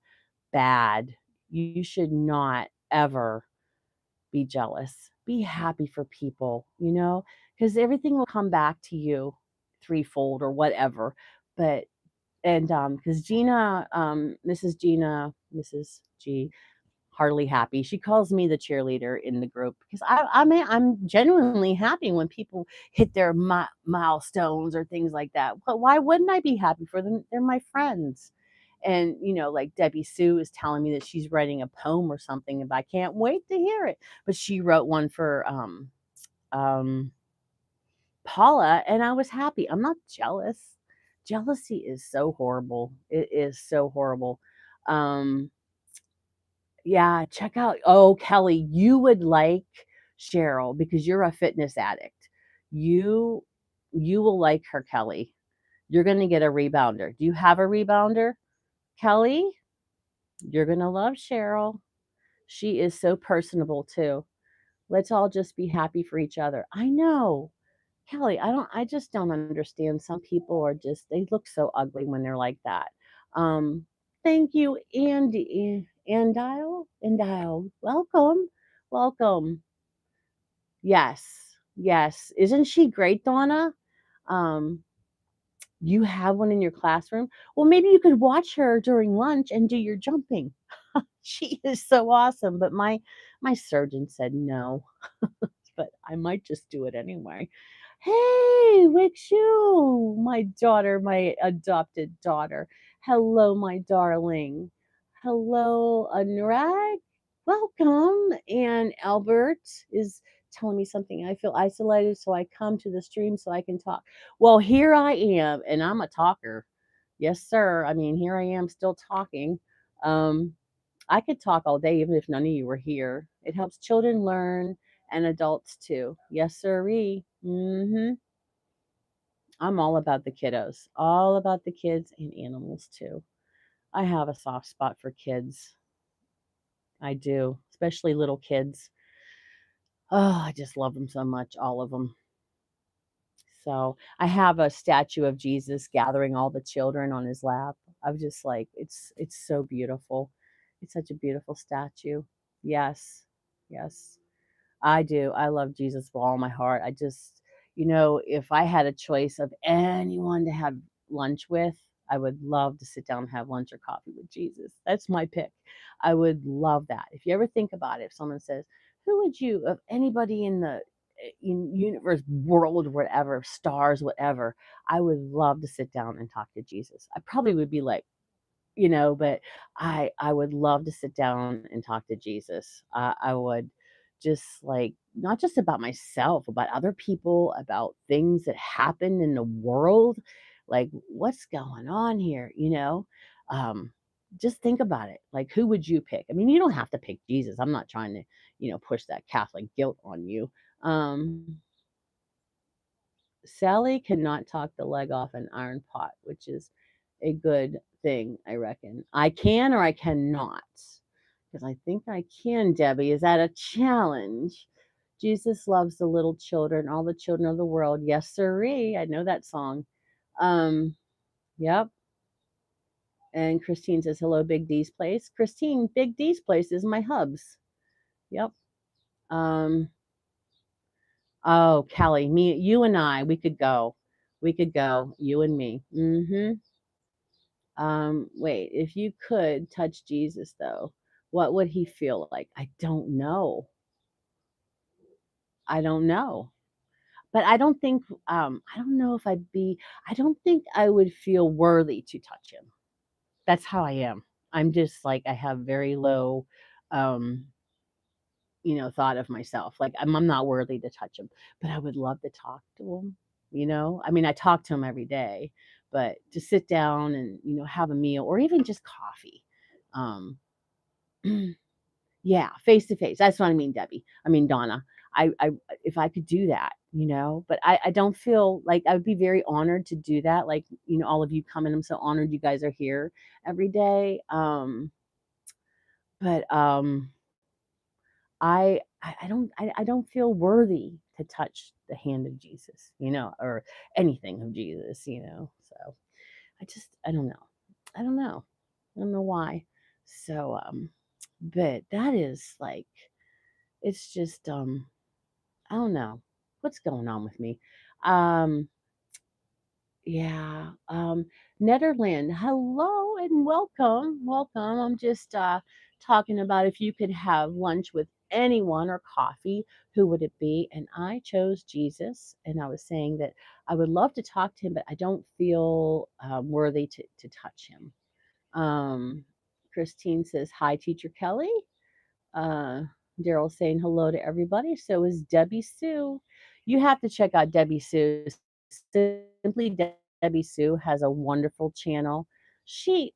Bad. You should not ever be jealous. Be happy for people, because everything will come back to you threefold or whatever. But and because Gina, Mrs. G, hardly happy. She calls me the cheerleader in the group because I'm genuinely happy when people hit their milestones or things like that. But why wouldn't I be happy for them? They're my friends. And like Debbie Sue is telling me that she's writing a poem or something, and I can't wait to hear it. But she wrote one for Paula, and I was happy. I'm not jealous. Jealousy is so horrible. It is so horrible. Yeah, check out. Oh, Kelly, you would like Cheryl, because you're a fitness addict. You you will like her, Kelly. You're going to get a rebounder. Do you have a rebounder, Kelly? You're going to love Cheryl. She is so personable too. Let's all just be happy for each other. I know. Kelly, I just don't understand. Some people are just they look so ugly when they're like that. Um Thank you, Andy. Andile. Welcome. Welcome. Yes. Yes. Isn't she great, Donna? Um you have one in your classroom? Well, maybe you could watch her during lunch and do your jumping. She is so awesome, but my surgeon said no, but I might just do it anyway. Hey, Wickshu, my daughter, my adopted daughter. Hello, my darling. Hello, Anurag. Welcome. And Albert is telling me something. I feel isolated, so I come to the stream so I can talk. Well, here I am, and I'm a talker. Yes, sir. I mean, here I am still talking. Um, I could talk all day even if none of you were here. It helps children learn and adults too. Yes, sirree. I'm all about the kiddos, all about the kids and animals too. I have a soft spot for kids. I do, especially little kids. Oh, I just love them so much, all of them. So I have a statue of Jesus gathering all the children on his lap. I'm just like, it's so beautiful. It's such a beautiful statue. Yes, yes. I do. I love Jesus with all my heart. I just, if I had a choice of anyone to have lunch with, I would love to sit down and have lunch or coffee with Jesus. That's my pick. I would love that. If you ever think about it, if someone says, who would you, of anybody in the universe, world, whatever, stars, whatever, I would love to sit down and talk to Jesus. I probably would be like, but I would love to sit down and talk to Jesus. I would just like not just about myself, about other people, about things that happen in the world, like what's going on here, Um, just think about it. Like, who would you pick? I mean, you don't have to pick Jesus. I'm not trying to, push that Catholic guilt on you. Sally cannot talk the leg off an iron pot, which is a good thing, I reckon. I can or I cannot. Because I think I can, Debbie. Is that a challenge? Jesus loves the little children, all the children of the world. Yes, sirree. I know that song. Yep. And Christine says, hello, Big D's place. Christine, Big D's place is my hubs. Yep. Um, oh, Kelly, you and I, we could go. We could go, you and me. Wait, if you could touch Jesus though, what would he feel like? I don't know. I don't know. But I don't think I don't know if I don't think I would feel worthy to touch him. That's how I am. I'm just like I have very low um thought of myself. Like I'm not worthy to touch him, but I would love to talk to him. I mean, I talk to him every day, but to sit down and, have a meal or even just coffee. Um Yeah, face to face. That's what I mean, Debbie. I mean, Donna. I if I could do that, but I don't feel like I would be very honored to do that. Like, all of you come and I'm so honored you guys are here every day. But I don't feel worthy to touch the hand of Jesus, or anything of Jesus. So I don't know. I don't know. I don't know why. So but that is like it's just I don't know what's going on with me. Um yeah. Netherland, hello and welcome. Welcome. I'm just talking about if you could have lunch with anyone or coffee, who would it be? And I chose Jesus. And I was saying that I would love to talk to him, but I don't feel worthy to touch him. Um, Christine says, hi, Teacher Kelly. Uh, Daryl saying hello to everybody. So is Debbie Sue. You have to check out Debbie Sue. Simply Debbie Sue has a wonderful channel. She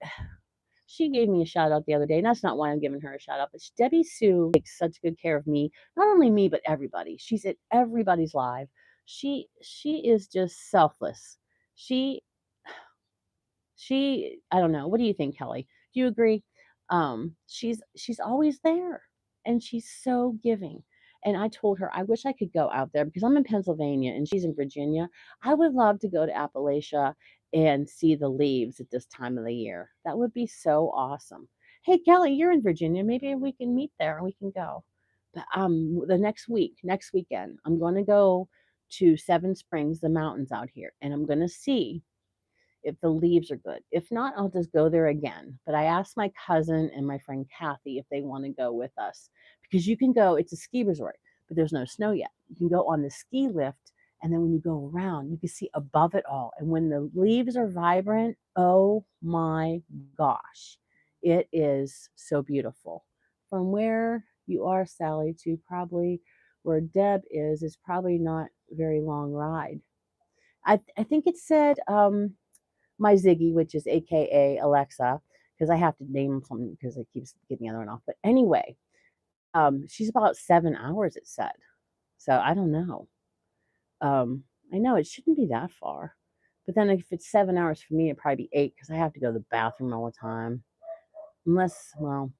She gave me a shout out the other day, and that's not why I'm giving her a shout out, but Debbie Sue takes such good care of me, not only me but everybody. She's at everybody's live. She is just selfless. She I don't know. What do you think, Kelly? Do you agree? She's always there, and she's so giving. And I told her I wish I could go out there because I'm in Pennsylvania and she's in Virginia. I would love to go to Appalachia and see the leaves at this time of the year. That would be so awesome. Hey, Kelly, you're in Virginia. Maybe we can meet there and we can go. But the next weekend, I'm going to go to Seven Springs, the mountains out here, and I'm going to see if the leaves are good. If not, I'll just go there again. But I asked my cousin and my friend Kathy if they want to go with us because you can go, it's a ski resort, but there's no snow yet. You can go on the ski lift, and then when you go around, you can see above it all. And when the leaves are vibrant, oh my gosh, it is so beautiful. From where you are, Sally, to probably where Deb is probably not a very long ride. I think it said my Ziggy, which is AKA Alexa, because I have to name something because it keeps getting the other one off. But anyway, she's about 7 hours, it said. So I don't know. I know it shouldn't be that far. But then if it's 7 hours for me, it'd probably be 8 because I have to go to the bathroom all the time. Unless, well,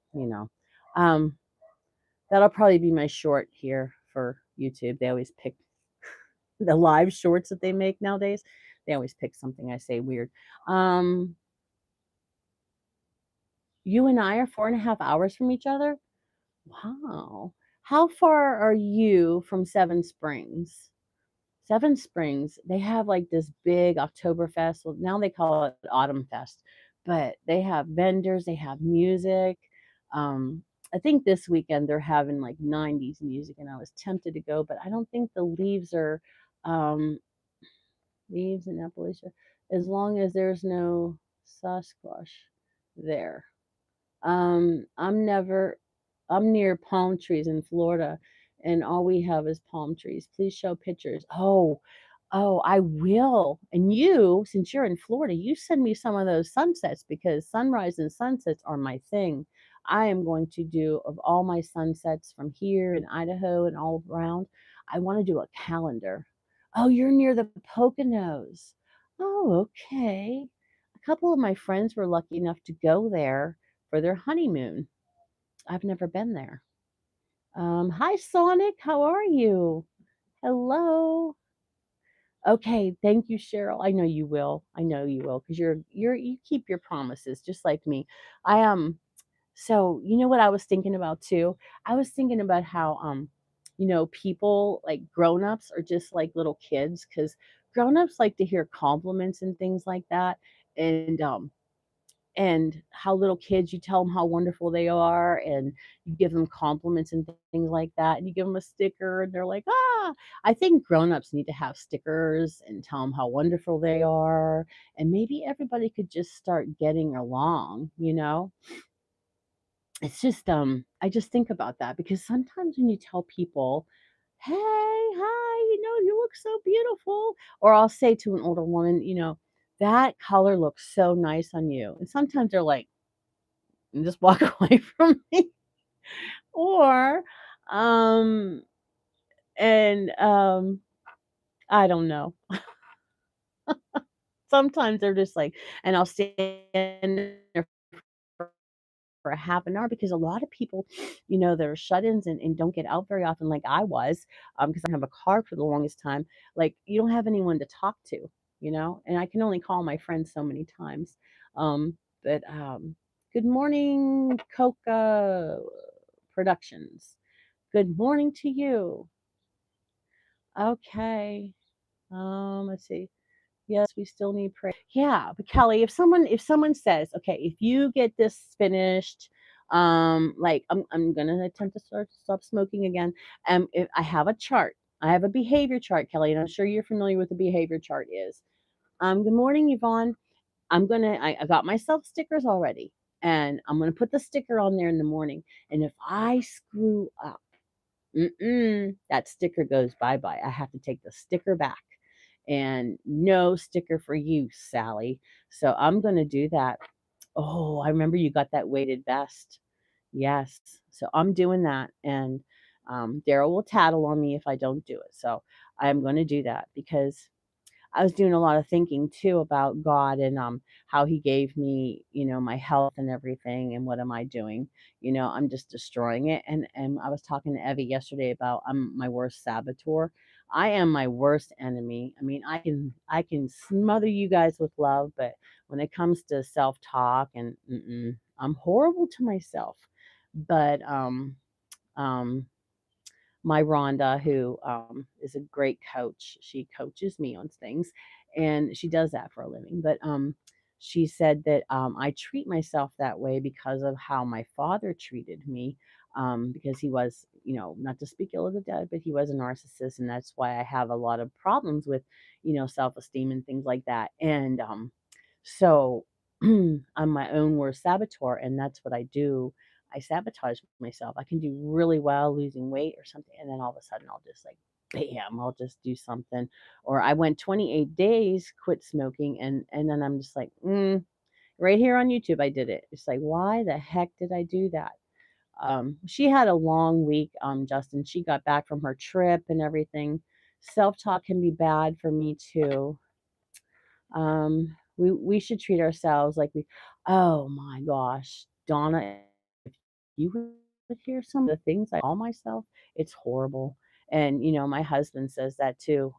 that'll probably be my short here for YouTube. They always pick the live shorts that they make nowadays. They always pick something I say weird. You and I are 4.5 hours from each other? Wow. How far are you from Seven Springs? Seven Springs, they have like this big Oktoberfest. Well, now they call it Autumn Fest, but they have vendors, they have music. I think this weekend they're having like 90s music, and I was tempted to go, but I don't think the leaves are um, leaves in Appalachia as long as there's no Sasquatch there. I'm never I'm near palm trees in Florida, and all we have is palm trees. Please show pictures. Oh, I will. And you, since you're in Florida, you send me some of those sunsets because sunrise and sunsets are my thing. I am going to do of all my sunsets from here in Idaho and all around. I want to do a calendar. Oh, you're near the Poconos. Oh, okay. A couple of my friends were lucky enough to go there for their honeymoon. I've never been there. Hi, Sonic. How are you? Hello. Okay, thank you, Cheryl. I know you will. I know you will because you keep your promises just like me. I So you know what I was thinking about too? I was thinking about how people like grown-ups are just like little kids because grown-ups like to hear compliments and things like that. And how little kids, you tell them how wonderful they are, and you give them compliments and things like that, and you give them a sticker, and they're like, "Ah!" I think grown-ups need to have stickers and tell them how wonderful they are, and maybe everybody could just start getting along, you know? It's just, I just think about that because sometimes when you tell people, "Hey, hi, you look so beautiful," or I'll say to an older woman, "That color looks so nice on you," and sometimes they're like, and just walk away from me. Or, um, and I don't know. Sometimes they're just like, and I'll stand there for a half an hour because a lot of people, they're shut-ins and don't get out very often, like I was, because I have a car for the longest time. Like, you don't have anyone to talk to, and I can only call my friends so many times. But good morning, Coca Productions. Good morning to you. Okay. Let's see. Yes, we still need prayer. Yeah, but Kelly, if someone says, okay, if you get this finished, like I'm gonna attempt to stop smoking again. If I have a chart, I have a behavior chart, Kelly, and I'm sure you're familiar with the behavior chart is. Good morning, Yvonne. I got myself stickers already, and I'm gonna put the sticker on there in the morning. And if I screw up, that sticker goes bye-bye. I have to take the sticker back, and no sticker for you, Sally. So I'm gonna do that. Oh, I remember you got that weighted vest. Yes. So I'm doing that, and Daryl will tattle on me if I don't do it. So I'm going to do that because I was doing a lot of thinking too about God and how he gave me, my health and everything and what am I doing? I'm just destroying it. And I was talking to Evie yesterday about I'm my worst saboteur. I am my worst enemy. I mean, I can smother you guys with love, but when it comes to self-talk and I'm horrible to myself. But um my Rhonda, who is a great coach. She coaches me on things, and she does that for a living. But she said that I treat myself that way because of how my father treated me. Because he was, not to speak ill of the dead, but he was a narcissist, and that's why I have a lot of problems with, self-esteem and things like that. And so I'm my own worst saboteur, and that's what I do. I sabotage myself. I can do really well losing weight or something, and then all of a sudden I'll just like, bam, I'll just do something. Or I went 28 days, quit smoking, and then I'm just like, right here on YouTube, I did it. It's like, why the heck did I do that? She had a long week, Justin. She got back from her trip and everything. Self-talk can be bad for me too. We should treat ourselves like we oh my gosh, Donna, if you would hear some of the things I call myself, it's horrible. And my husband says that too.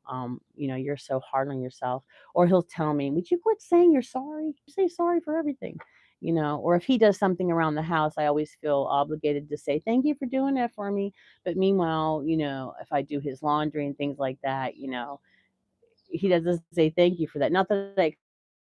You're so hard on yourself. Or he'll tell me, would you quit saying you're sorry? You say sorry for everything. Or if he does something around the house, I always feel obligated to say, thank you for doing that for me. But meanwhile, if I do his laundry and things like that, he doesn't say thank you for that. Not that I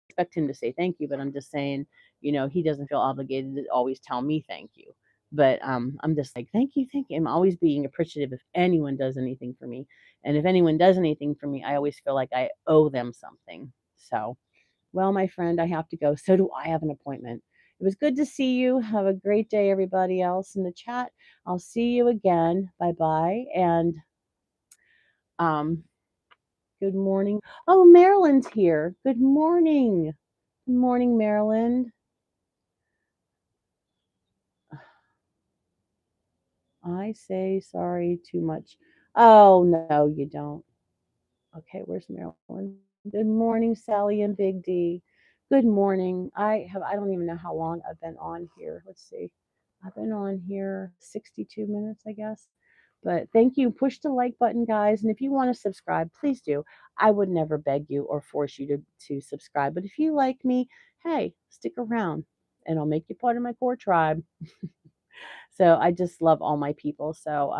expect him to say thank you, but I'm just saying, he doesn't feel obligated to always tell me thank you. But I'm just like, thank you, thank you. I'm always being appreciative if anyone does anything for me. And if anyone does anything for me, I always feel like I owe them something. So, well, my friend, I have to go. So do I have an appointment. It was good to see you. Have a great day, everybody else in the chat. I'll see you again. Bye bye. And um, good morning. Oh, Marilyn's here. Good morning. Good morning, Maryland. I say sorry too much. Oh, no, you don't. Okay, where's Maryland? Good morning, Sally and Big D. Good morning. I don't even know how long I've been on here. Let's see. I've been on here 62 minutes, I guess. But thank you. Push the like button, guys. And if you want to subscribe, please do. I would never beg you or force you to subscribe. But if you like me, hey, stick around and I'll make you part of my core tribe. So I just love all my people. So,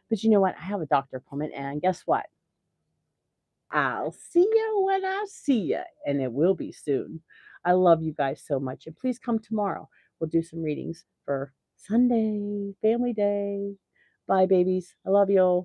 but you know what? I have a doctor appointment, and guess what? I'll see you when I see you, and it will be soon. I love you guys so much, and please come tomorrow. We'll do some readings for Sunday, Family Day. Bye, babies. I love you all.